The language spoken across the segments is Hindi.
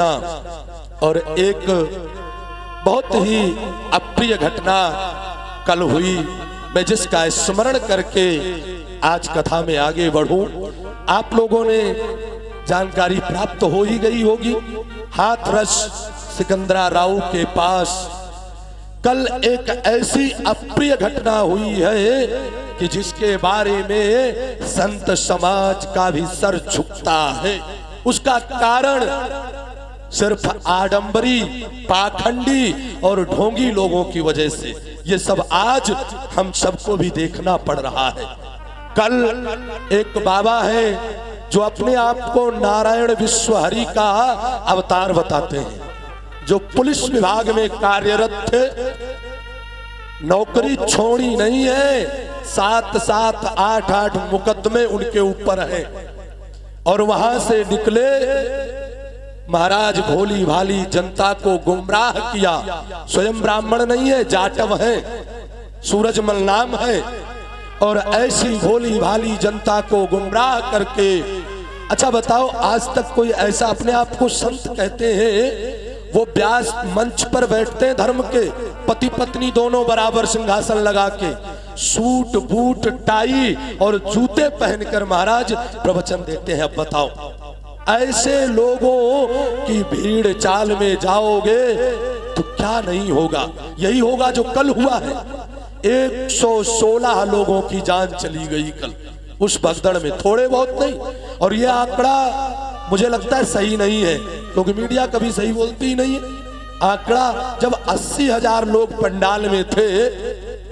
और एक बहुत ही अप्रिय घटना कल हुई, मैं जिसका स्मरण करके आज कथा में आगे बढ़ूं। आप लोगों ने जानकारी प्राप्त हो ही गई होगी। हाथरस सिकंदराव के पास कल एक ऐसी अप्रिय घटना हुई है कि जिसके बारे में संत समाज का भी सर झुकता है। उसका कारण सिर्फ आडंबरी, पाखंडी और ढोंगी लोगों की वजह से ये सब आज हम सबको भी देखना पड़ रहा है। कल एक बाबा है जो अपने आप को नारायण विश्वहरि का अवतार बताते हैं, जो पुलिस विभाग में कार्यरत थे, नौकरी छोड़ी नहीं है, 7-7, 8-8 मुकदमे उनके ऊपर हैं और वहां से निकले, महाराज भोली भाली जनता को गुमराह किया। स्वयं ब्राह्मण नहीं है, जाटव है, सूरजमल नाम है, और ऐसी भोली भाली जनता को गुमराह करके, अच्छा बताओ आज तक कोई ऐसा अपने आप को संत कहते हैं, वो व्यास मंच पर बैठते हैं धर्म के, पति पत्नी दोनों बराबर सिंहासन लगा के, सूट बूट टाई और जूते पहनकर महाराज प्रवचन देते हैं। अब बताओ ऐसे लोगों की भीड़ चाल में जाओगे तो क्या नहीं होगा? यही होगा जो कल हुआ है। 116 लोगों की जान चली गई कल उस भगदड़ में, थोड़े बहुत नहीं। और यह आंकड़ा मुझे लगता है सही नहीं है, क्योंकि मीडिया कभी सही बोलती ही नहीं है। आंकड़ा जब 80,000 लोग पंडाल में थे,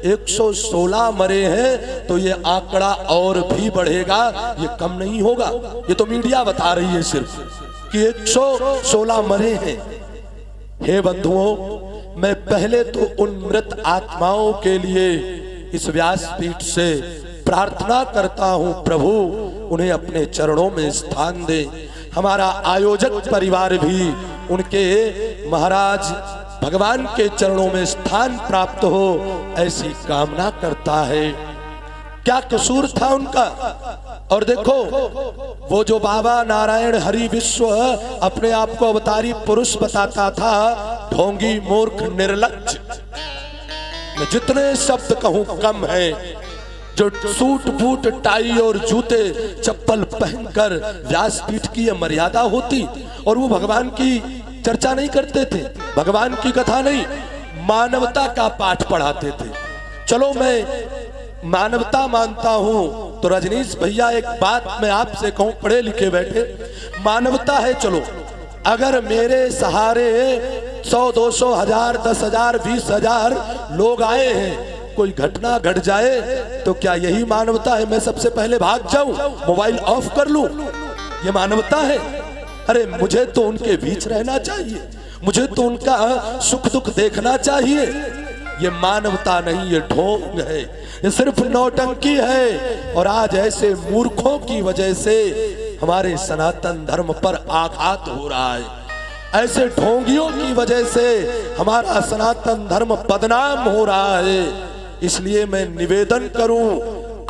116 मरे हैं, तो ये आंकड़ा और भी बढ़ेगा, ये कम नहीं होगा। ये तो मीडिया बता रही है सिर्फ कि 116 मरे हैं। हे बंधुओं, मैं पहले तो उन मृत आत्माओं के लिए इस व्यासपीठ से प्रार्थना करता हूं, प्रभु उन्हें अपने चरणों में स्थान दे। हमारा आयोजक परिवार भी उनके महाराज भगवान के चरणों में स्थान प्राप्त हो, ऐसी कामना करता है। क्या कसूर था उनका? और देखो वो जो बाबा नारायण हरि विश्व अपने आप को अवतारी पुरुष बताता था, ढोंगी मूर्ख निर्लज्ज, मैं जितने शब्द कहूं कम है, जो सूट बूट टाई और जूते चप्पल पहनकर व्यासपीठ की यह मर्यादा होती, और वो भगवान की चर्चा नहीं करते थे, भगवान की कथा नहीं, मानवता का पाठ पढ़ाते थे। चलो मैं मानवता मानता हूं, तो रजनीश भैया एक बात मैं आपसे कहूं, पढ़े लिखे बैठे, मानवता है। चलो अगर मेरे सहारे 100, 200, 1000, 10,000, 20,000 लोग आए हैं, कोई घटना घट जाए, तो क्या यही मानवता है मैं सबसे पहले भाग जाऊं, मोबाइल ऑफ कर लूं? ये मानवता है? अरे मुझे तो उनके बीच रहना चाहिए, मुझे तो उनका सुख दुख देखना चाहिए। ये मानवता नहीं, ये ढोंग है, ये सिर्फ नौटंकी है। और आज ऐसे मूर्खों की वजह से हमारे सनातन धर्म पर आघात हो रहा है, ऐसे ढोंगियों की वजह से हमारा सनातन धर्म बदनाम हो रहा है। इसलिए मैं निवेदन करूं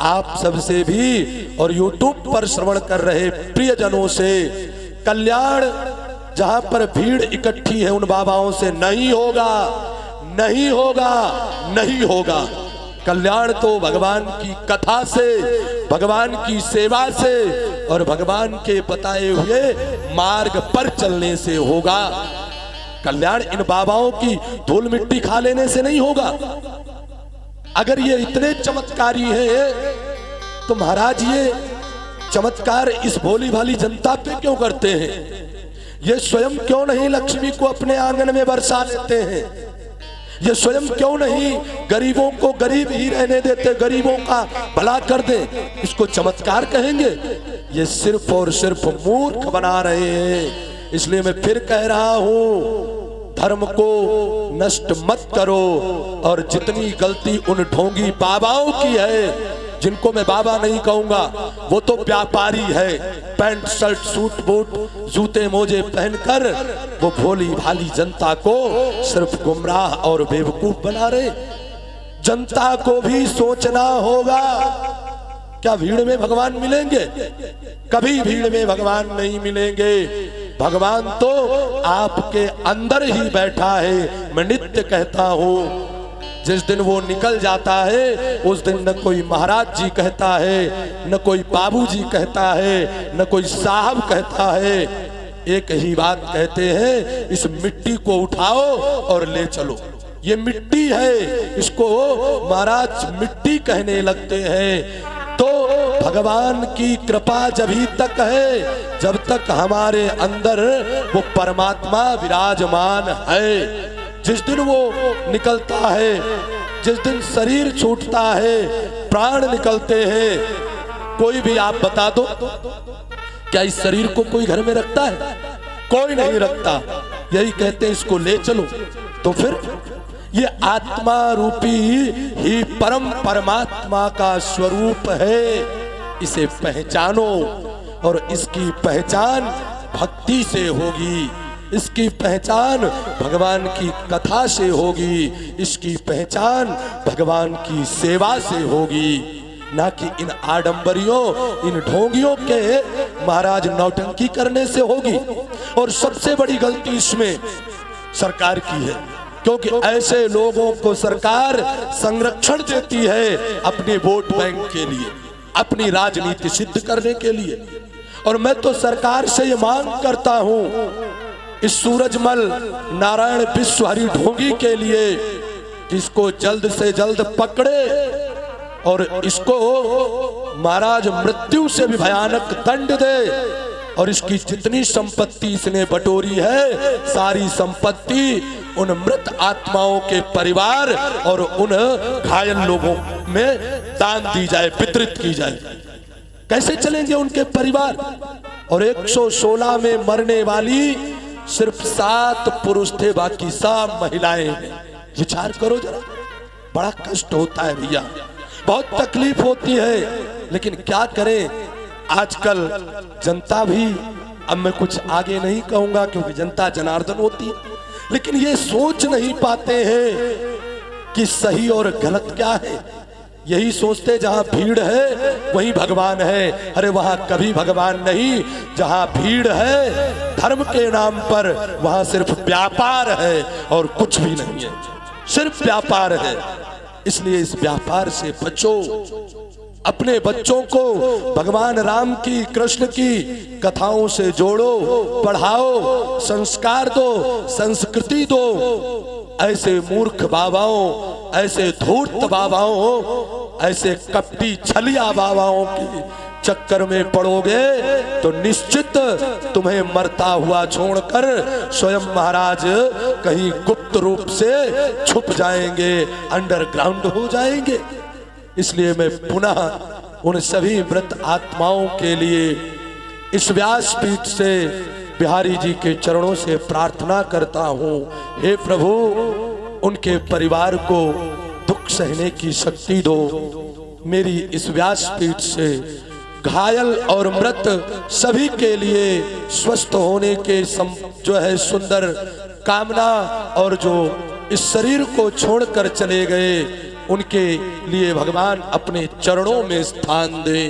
आप सबसे भी और YouTube पर श्रवण कर रहे प्रियजनों से, कल्याण जहां पर भीड़ इकट्ठी है उन बाबाओं से नहीं होगा, नहीं होगा, नहीं होगा। कल्याण तो भगवान की कथा से, भगवान की सेवा से और भगवान के बताए हुए मार्ग पर चलने से होगा। कल्याण इन बाबाओं की धूल मिट्टी खा लेने से नहीं होगा। अगर ये इतने चमत्कारी है, तो महाराज ये चमत्कार इस भोली भाली जनता पे क्यों करते हैं? ये स्वयं क्यों नहीं लक्ष्मी को अपने आंगन में बरसा लेते हैं? ये स्वयं क्यों नहीं गरीबों को गरीब ही रहने देते, गरीबों का भला कर दे? इसको चमत्कार कहेंगे? ये सिर्फ और सिर्फ मूर्ख बना रहे हैं। इसलिए मैं फिर कह रहा हूं, धर्म को नष्ट मत करो। और जितनी गलती उन ढोंगी बाबाओं की है, जिनको मैं बाबा नहीं कहूंगा, वो तो व्यापारी है, पैंट शर्ट सूट बूट जूते मोजे पहनकर वो भोली भाली जनता को सिर्फ गुमराह और बेवकूफ बना रहे। जनता को भी सोचना होगा, क्या भीड़ में भगवान मिलेंगे? कभी भीड़ में भगवान नहीं मिलेंगे। भगवान तो आपके अंदर ही बैठा है। मैं नित्य कहता हूँ जिस दिन वो निकल जाता है उस दिन न कोई महाराज जी कहता है, न कोई बाबू जी कहता है, न कोई साहब कहता है। एक ही बात कहते हैं, इस मिट्टी को उठाओ और ले चलो। ये मिट्टी है, इसको महाराज मिट्टी कहने लगते हैं। तो भगवान की कृपा जभी तक है जब तक हमारे अंदर वो परमात्मा विराजमान है। जिस दिन वो निकलता है, जिस दिन शरीर छूटता है, प्राण निकलते हैं, कोई भी आप बता दो क्या इस शरीर को कोई घर में रखता है? कोई नहीं रखता। यही कहते हैं इसको ले चलो। तो फिर ये आत्मा रूपी ही परम परमात्मा का स्वरूप है, इसे पहचानो। और इसकी पहचान भक्ति से होगी, इसकी पहचान भगवान की कथा से होगी, इसकी पहचान भगवान की सेवा से होगी, ना कि इन आडंबरियों, इन ढोंगियों के महाराज नौटंकी करने से होगी। और सबसे बड़ी गलती इसमें सरकार की है, क्योंकि ऐसे लोगों को सरकार संरक्षण देती है अपने वोट बैंक के लिए, अपनी राजनीति सिद्ध करने के लिए। और मैं तो सरकार से ये मांग करता हूं इस सूरजमल नारायण विश्वहरि ढोंगी के लिए, इसको जल्द से जल्द पकड़े और इसको महाराज मृत्यु से भी भयानक दंड दे। और इसकी जितनी संपत्ति इसने बटोरी है, सारी संपत्ति उन मृत आत्माओं के परिवार और उन घायल लोगों में दान दी जाए, वितरित की जाए। कैसे चलेंगे उनके परिवार? और 116 में मरने वाली सिर्फ 7 पुरुष थे, बाकी सब महिलाएं हैं। विचार करो जरा, बड़ा कष्ट होता है भैया, बहुत तकलीफ होती है। लेकिन क्या करें, आजकल जनता भी, अब मैं कुछ आगे नहीं कहूंगा क्योंकि जनता जनार्दन होती है, लेकिन ये सोच नहीं पाते हैं कि सही और गलत क्या है। यही सोचते जहां भीड़ है वहीं भगवान है। अरे वहां कभी भगवान नहीं, जहां भीड़ है धर्म के नाम पर वहां सिर्फ व्यापार है और कुछ भी नहीं है, सिर्फ व्यापार है। इसलिए इस व्यापार से बचो, अपने बच्चों को भगवान राम की, कृष्ण की कथाओं से जोड़ो, पढ़ाओ, संस्कार दो, संस्कृति दो। ऐसे मूर्ख बाबाओं, ऐसे धूर्त बाबाओं, ऐसे कपटी छलिया बाबाओं के चक्कर में पड़ोगे तो निश्चित तुम्हें मरता हुआ छोड़कर स्वयं महाराज कहीं गुप्त रूप से छुप जाएंगे, अंडरग्राउंड हो जाएंगे। इसलिए मैं पुनः उन सभी मृत आत्माओं के लिए इस व्यासपीठ से बिहारी जी के चरणों से प्रार्थना करता हूँ, हे प्रभु उनके परिवार को दुख सहने की शक्ति दो। मेरी इस व्यासपीठ से घायल और मृत सभी के लिए स्वस्थ होने के जो है सुंदर कामना, और जो इस शरीर को छोड़कर चले गए उनके लिए भगवान अपने चरणों में स्थान दे।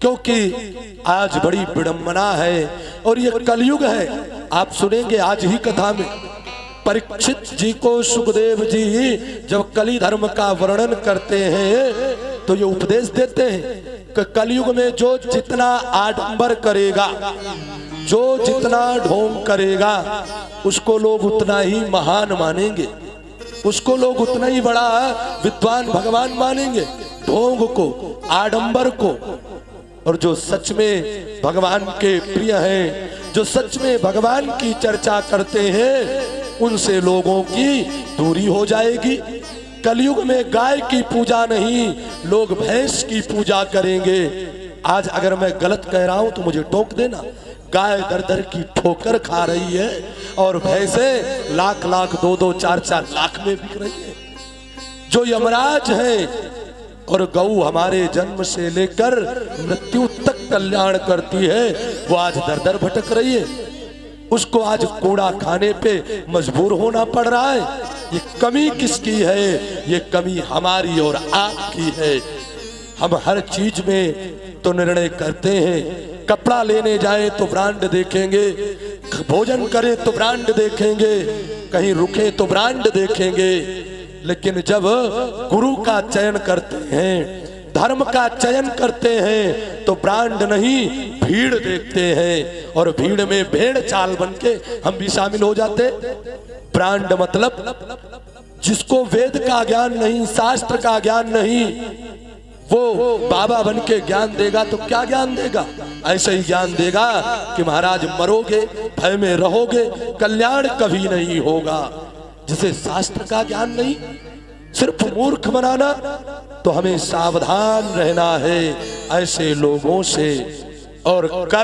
क्योंकि आज बड़ी विडंबना है और ये कलयुग है। आप सुनेंगे आज ही कथा में परीक्षित जी को सुखदेव जी जब कली धर्म का वर्णन करते हैं तो ये उपदेश देते हैं कि कलयुग में जो जितना आडंबर करेगा, जो जितना ढोंग करेगा, उसको लोग उतना ही महान मानेंगे, उसको लोग उतना ही बड़ा विद्वान भगवान मानेंगे। ढोंग को, आडंबर को। और जो सच में भगवान के प्रिय हैं, जो सच में भगवान की चर्चा करते हैं, उनसे लोगों की दूरी हो जाएगी। कलयुग में गाय की पूजा नहीं, लोग भैंस की पूजा करेंगे। आज अगर मैं गलत कह रहा हूं तो मुझे टोक देना। गाय दर दर की ठोकर खा रही है और भैंसे लाख लाख, 2-2, 4-4 लाख में बिक रही है। जो यमराज है और गऊ हमारे जन्म से लेकर मृत्यु तक कल्याण करती है, वो आज दर दर भटक रही है। उसको आज कूड़ा खाने पे मजबूर होना पड़ रहा है। ये कमी किसकी है? ये कमी हमारी और आपकी है। हम हर चीज में तो निर्णय करते हैं कपड़ा लेने जाए तो ब्रांड देखेंगे, भोजन करें तो ब्रांड देखेंगे, कहीं रुके तो ब्रांड देखेंगे। लेकिन जब गुरु का चयन करते हैं, धर्म का चयन करते हैं, तो ब्रांड नहीं भीड़ देखते हैं, और भीड़ में भेड़ चाल बन के हम भी शामिल हो जाते। ब्रांड मतलब जिसको वेद का ज्ञान नहीं, शास्त्र का ज्ञान नहीं, वो बाबा बन के ज्ञान देगा तो क्या ज्ञान देगा? ऐसे ही ज्ञान देगा कि महाराज मरोगे, भय में रहोगे, कल्याण कभी नहीं होगा। जिसे शास्त्र का ज्ञान नहीं, सिर्फ मूर्ख बनाना, तो हमें सावधान रहना है ऐसे लोगों से। और कल